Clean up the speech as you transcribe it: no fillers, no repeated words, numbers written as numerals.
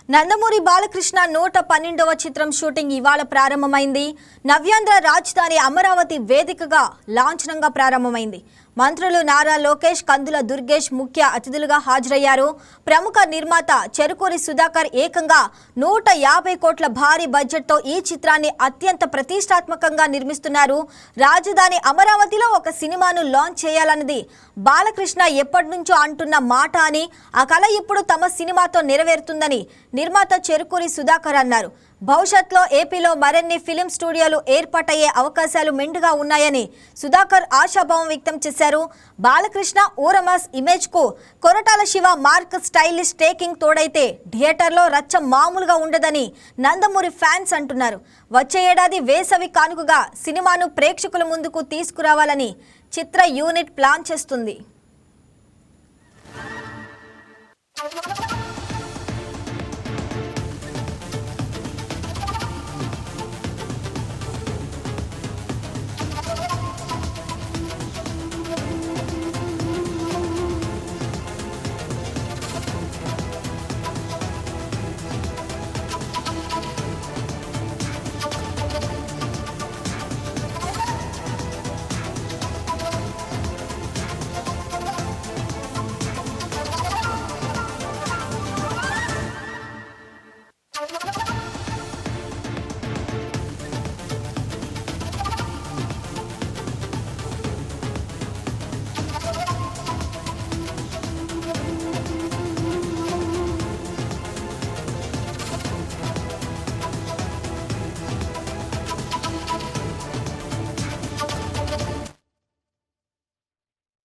నందమూరి బాలకృష్ణ 112వ చిత్రం షూటింగ్ ఇవాళ ప్రారంభమైంది. నవ్యాంధ్ర రాజధాని అమరావతి వేదికగా లాంఛనంగా ప్రారంభమైంది. మంత్రులు నారా లోకేష్, కందుల దుర్గేష్ ముఖ్య అతిథులుగా హాజరయ్యారు. ప్రముఖ నిర్మాత చెరుకూరి సుధాకర్ ఏకంగా 150 కోట్ల భారీ బడ్జెట్తో ఈ చిత్రాన్ని అత్యంత ప్రతిష్టాత్మకంగా నిర్మిస్తున్నారు. రాజధాని అమరావతిలో ఒక సినిమాను లాంచ్ చేయాలన్నది బాలకృష్ణ ఎప్పటి నుంచో అంటున్న మాట అని, ఆ కళ ఇప్పుడు తమ సినిమాతో నెరవేరుతుందని నిర్మాత చెరుకూరి సుధాకర్ అన్నారు. భవిష్యత్తులో ఏపీలో మరిన్ని ఫిలిం స్టూడియోలు ఏర్పాటయ్యే అవకాశాలు మెండుగా ఉన్నాయని సుధాకర్ ఆశాభావం వ్యక్తం చేశారు. బాలకృష్ణ ఊరమాస్ ఇమేజ్ కు Koratala Siva mark stylish taking తోడైతే థియేటర్లో రచ్చ మామూలుగా ఉండదని నందమూరి ఫ్యాన్స్ అంటున్నారు. వచ్చే ఏడాది వేసవి కానుకగా సినిమాను ప్రేక్షకుల ముందుకు తీసుకురావాలని చిత్ర యూనిట్ ప్లాన్ చేస్తుంది.